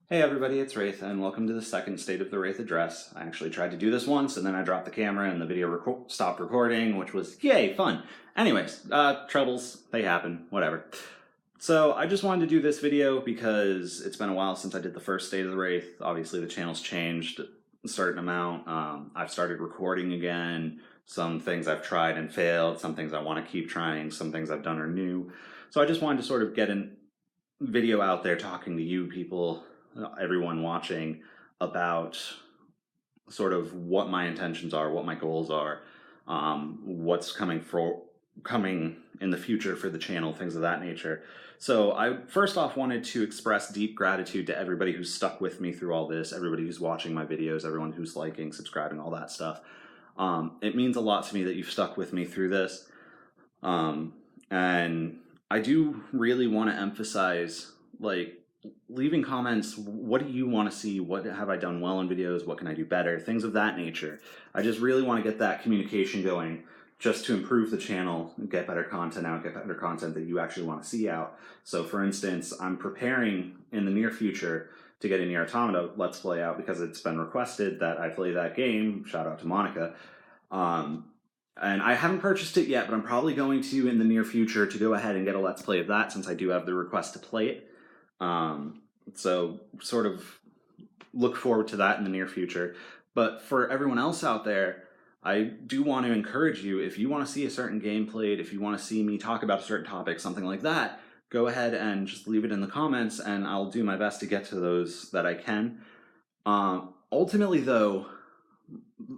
Hey everybody, it's Wraith, and welcome to the second State of the Wraith address. I actually tried to do this once, and then I dropped the camera and the video stopped recording, which was, yay, fun. Anyways, troubles, they happen, whatever. So I just wanted to do this video because it's been a while since I did the first State of the Wraith. Obviously the channel's changed a certain amount. I've started recording again. Some things I've tried and failed, some things I want to keep trying, some things I've done are new. So I just wanted to sort of get a video out there talking to you people, everyone watching, about sort of what my intentions are, what my goals are, what's coming in the future for the channel, things of that nature. So I first off wanted to express deep gratitude to everybody who's stuck with me through all this, everybody who's watching my videos, everyone who's liking, subscribing, all that stuff. It means a lot to me that you've stuck with me through this. And I do really want to emphasize, like, leaving comments, what do you want to see, what have I done well in videos, what can I do better, things of that nature. I just really want to get that communication going just to improve the channel, get better content out, get better content that you actually want to see out. So for instance, I'm preparing in the near future to get a Nier Automata Let's Play out because it's been requested that I play that game, shout out to Monica. And I haven't purchased it yet, but I'm probably going to in the near future to go ahead and get a Let's Play of that since I do have the request to play it. So sort of look forward to that in the near future. But for everyone else out there, I do want to encourage you, if you want to see a certain game played, if you want to see me talk about a certain topic, something like that, go ahead and just leave it in the comments and I'll do my best to get to those that I can. Ultimately though,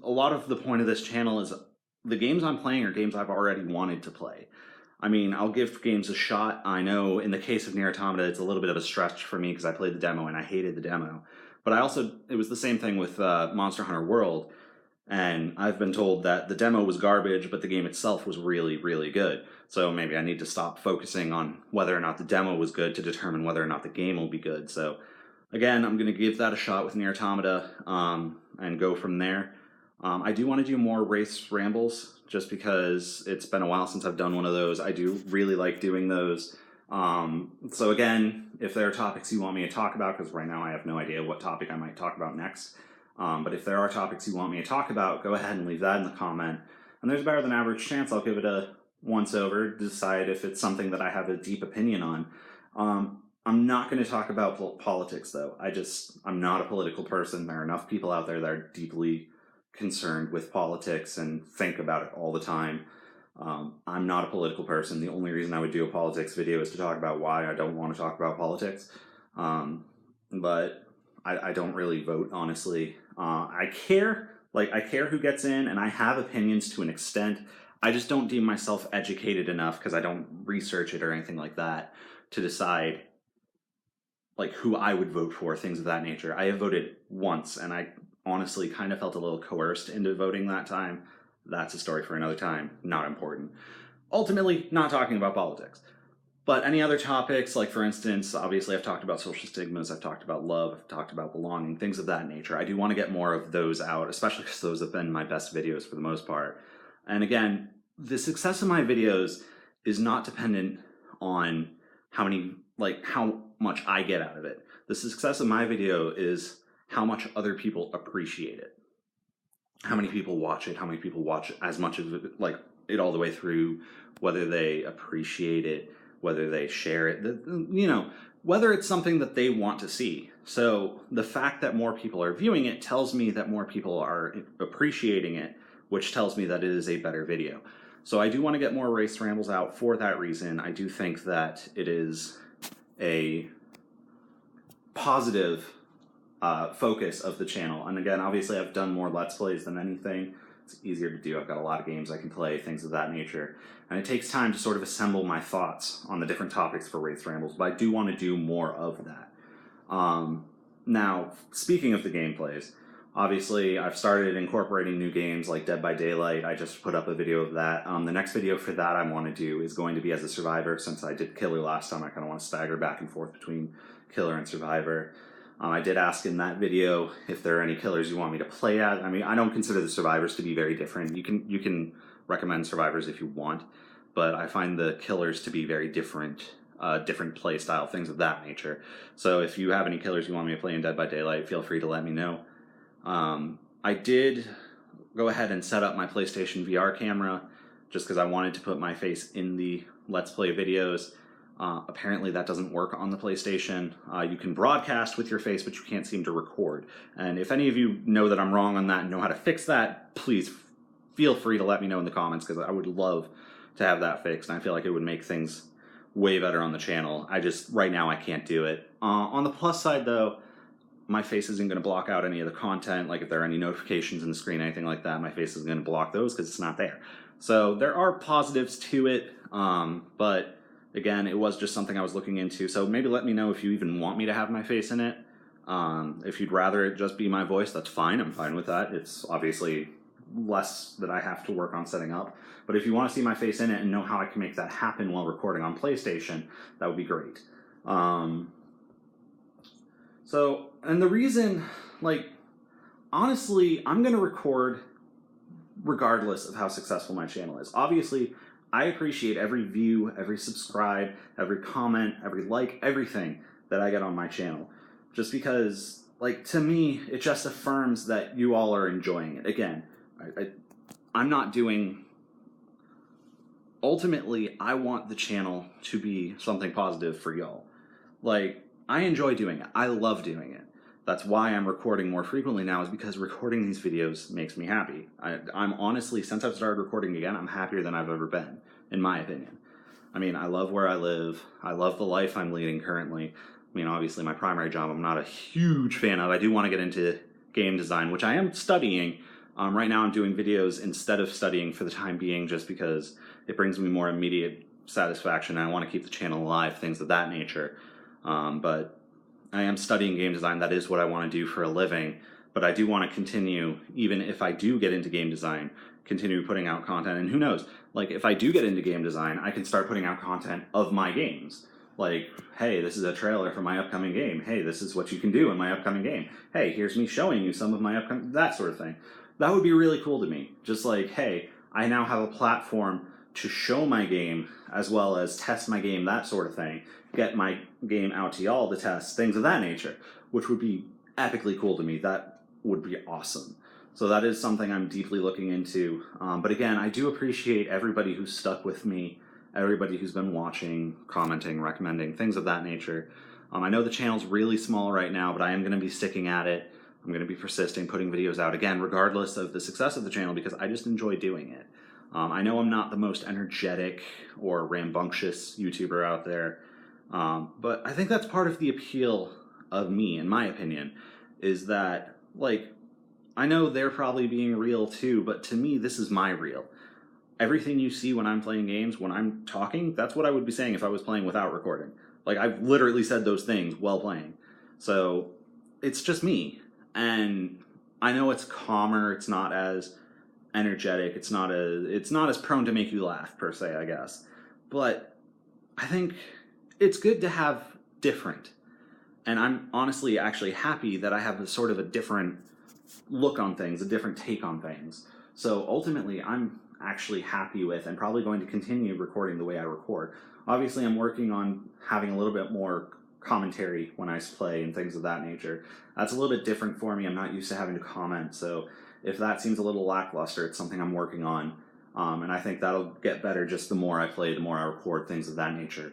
a lot of the point of this channel is the games I'm playing are games I've already wanted to play. I mean, I'll give games a shot. I know in the case of Nier Automata, it's a little bit of a stretch for me because I played the demo and I hated the demo. But it was the same thing with Monster Hunter World. And I've been told that the demo was garbage, but the game itself was really, really good. So maybe I need to stop focusing on whether or not the demo was good to determine whether or not the game will be good. So again, I'm going to give that a shot with Nier Automata and go from there. I do want to do more Wraith rambles just because it's been a while since I've done one of those. I do really like doing those. So again, if there are topics you want me to talk about, because right now I have no idea what topic I might talk about next, but if there are topics you want me to talk about, go ahead and leave that in the comment. And there's a better than average chance I'll give it a once over, decide if it's something that I have a deep opinion on. I'm not going to talk about politics though. I'm not a political person. There are enough people out there that are deeply concerned with politics and think about it all the time. I'm not a political person. The only reason I would do a politics video is to talk about why I don't want to talk about politics. But I don't really vote, honestly. I care who gets in, and I have opinions to an extent. I just don't deem myself educated enough, because I don't research it or anything like that, to decide like who I would vote for, things of that nature. I have voted once, and I honestly kind of felt a little coerced into voting that time. That's a story for another time, not important. Ultimately, not talking about politics. But any other topics, like for instance, obviously I've talked about social stigmas, I've talked about love, I've talked about belonging, things of that nature. I do want to get more of those out, especially because those have been my best videos for the most part. And again, the success of my videos is not dependent on how much I get out of it. The success of my video is how much other people appreciate it. How many people watch it, how many people watch as much of it, like it all the way through, whether they appreciate it, whether they share it, whether it's something that they want to see. So the fact that more people are viewing it tells me that more people are appreciating it, which tells me that it is a better video. So I do want to get more Wraith rambles out for that reason. I do think that it is a positive focus of the channel. And again, obviously I've done more Let's Plays than anything. It's easier to do. I've got a lot of games I can play, things of that nature. And it takes time to sort of assemble my thoughts on the different topics for Wraith Rambles, but I do want to do more of that. Now, speaking of the gameplays, obviously I've started incorporating new games like Dead by Daylight. I just put up a video of that. The next video for that I want to do is going to be as a Survivor. Since I did Killer last time, I kind of want to stagger back and forth between Killer and Survivor. I did ask in that video if there are any killers you want me to play at. I mean, I don't consider the survivors to be very different. You can recommend survivors if you want, but I find the killers to be very different different play style, things of that nature. So if you have any killers you want me to play in Dead by Daylight, feel free to let me know. I did go ahead and set up my PlayStation VR camera just because I wanted to put my face in the Let's Play videos. Apparently that doesn't work on the PlayStation. You can broadcast with your face, but you can't seem to record. And if any of you know that I'm wrong on that and know how to fix that, please feel free to let me know in the comments, because I would love to have that fixed. And I feel like it would make things way better on the channel. Right now I can't do it. On the plus side though, my face isn't going to block out any of the content. Like if there are any notifications in the screen, anything like that, my face is going to block those because it's not there. So there are positives to it, but again, it was just something I was looking into. So maybe let me know if you even want me to have my face in it. If you'd rather it just be my voice, that's fine. I'm fine with that. It's obviously less that I have to work on setting up. But if you want to see my face in it and know how I can make that happen while recording on PlayStation, that would be great. And the reason, honestly, I'm going to record regardless of how successful my channel is. Obviously, I appreciate every view, every subscribe, every comment, every like, everything that I get on my channel. Just because, to me, it just affirms that you all are enjoying it. Again, I'm not doing... Ultimately, I want the channel to be something positive for y'all. I enjoy doing it. I love doing it. That's why I'm recording more frequently now, is because recording these videos makes me happy. I'm honestly, since I've started recording again, I'm happier than I've ever been, in my opinion. I mean, I love where I live. I love the life I'm leading currently. I mean, obviously, my primary job I'm not a huge fan of. I do want to get into game design, which I am studying. Right now I'm doing videos instead of studying for the time being, just because it brings me more immediate satisfaction, and I want to keep the channel alive, things of that nature. But I am studying game design. That is what I want to do for a living. But I do want to continue, even if I do get into game design, continue putting out content. And who knows, if I do get into game design, I can start putting out content of my games. Hey, this is a trailer for my upcoming game. Hey, this is what you can do in my upcoming game. Hey, here's me showing you some of my upcoming... That sort of thing. That would be really cool to me. Just hey, I now have a platform to show my game, as well as test my game, that sort of thing. Get my game out to y'all to test, things of that nature, which would be epically cool to me. That would be awesome. So that is something I'm deeply looking into. But again, I do appreciate everybody who's stuck with me, everybody who's been watching, commenting, recommending, things of that nature. I know the channel's really small right now, but I am going to be sticking at it. I'm going to be persisting, putting videos out, again, regardless of the success of the channel, because I just enjoy doing it. I know I'm not the most energetic or rambunctious YouTuber out there, but I think that's part of the appeal of me, in my opinion, is that, I know they're probably being real too, but to me, this is my real. Everything you see when I'm playing games, when I'm talking, that's what I would be saying if I was playing without recording. I've literally said those things while playing. So, it's just me. And I know it's calmer, it's not as energetic, it's not as prone to make you laugh, per se, I guess. But I think it's good to have different. And I'm honestly actually happy that I have sort of a different look on things, a different take on things. So ultimately, I'm actually happy with and probably going to continue recording the way I record. Obviously, I'm working on having a little bit more commentary when I play and things of that nature. That's a little bit different for me. I'm not used to having to comment, so if that seems a little lackluster, it's something I'm working on. And I think that'll get better just the more I play, the more I record, things of that nature.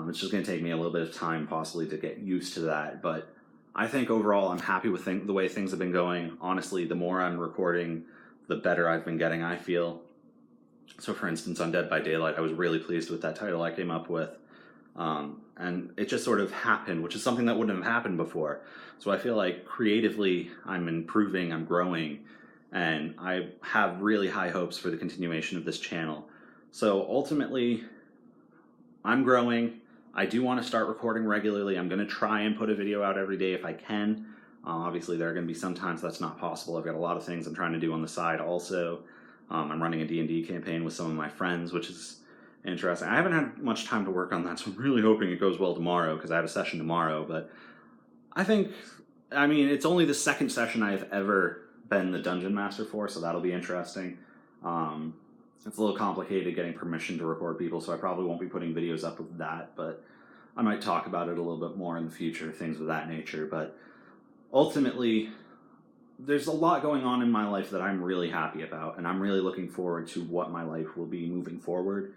It's just going to take me a little bit of time possibly to get used to that, but I think overall I'm happy with the way things have been going. Honestly, the more I'm recording, the better I've been getting, I feel. So for instance, on Dead by Daylight, I was really pleased with that title I came up with. And it just sort of happened, which is something that wouldn't have happened before. So I feel like creatively I'm improving, I'm growing, and I have really high hopes for the continuation of this channel. So ultimately, I'm growing. I do want to start recording regularly. I'm going to try and put a video out every day if I can. Obviously, there are going to be some times that's not possible. I've got a lot of things I'm trying to do on the side also. I'm running a D&D campaign with some of my friends, which is interesting. I haven't had much time to work on that, so I'm really hoping it goes well tomorrow, because I have a session tomorrow. But I mean, it's only the second session I've ever been the Dungeon Master for, so that'll be interesting. It's a little complicated getting permission to record people, so I probably won't be putting videos up with that, but I might talk about it a little bit more in the future, things of that nature. But ultimately, there's a lot going on in my life that I'm really happy about, and I'm really looking forward to what my life will be moving forward.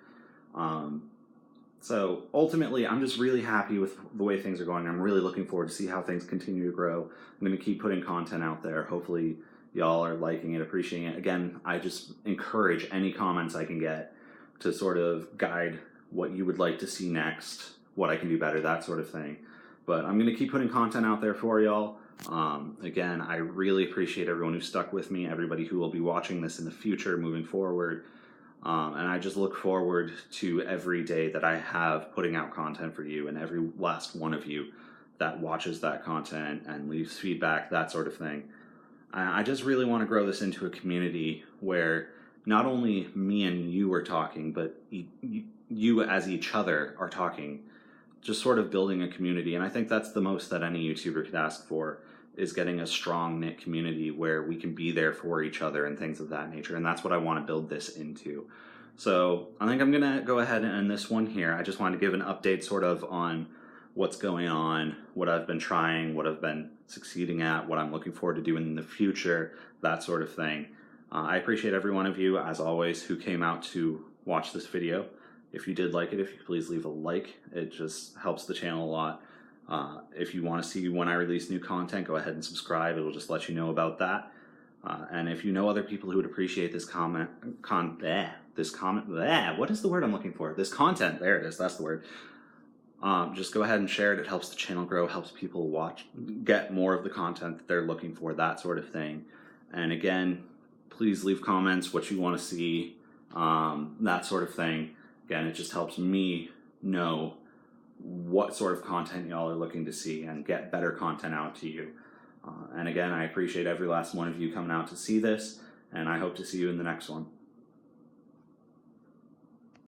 So ultimately, I'm just really happy with the way things are going. I'm really looking forward to see how things continue to grow. I'm going to keep putting content out there. Hopefully, y'all are liking it, appreciating it. Again, I just encourage any comments I can get to sort of guide what you would like to see next, what I can do better, that sort of thing. But I'm going to keep putting content out there for y'all. Again, I really appreciate everyone who stuck with me, everybody who will be watching this in the future, moving forward. And I just look forward to every day that I have putting out content for you, and every last one of you that watches that content and leaves feedback, that sort of thing. I just really want to grow this into a community where not only me and you are talking, but you as each other are talking, just sort of building a community. And I think that's the most that any YouTuber could ask for, is getting a strong knit community where we can be there for each other and things of that nature. And that's what I want to build this into. So I think I'm going to go ahead and end this one here. I just wanted to give an update sort of on what's going on, what I've been trying, what I've been succeeding at, what I'm looking forward to doing in the future, that sort of thing. I appreciate every one of you, as always, who came out to watch this video. If you did like it, if you could please leave a like. It just helps the channel a lot. If you want to see when I release new content, go ahead and subscribe. It'll just let you know about that. And if you know other people who would appreciate this content, what is the word I'm looking for? This content, there it is, that's the word. Just go ahead and share it. It helps the channel grow, helps people get more of the content that they're looking for, that sort of thing. And again, please leave comments, what you want to see, that sort of thing. Again, it just helps me know what sort of content y'all are looking to see and get better content out to you. And again, I appreciate every last one of you coming out to see this, and I hope to see you in the next one.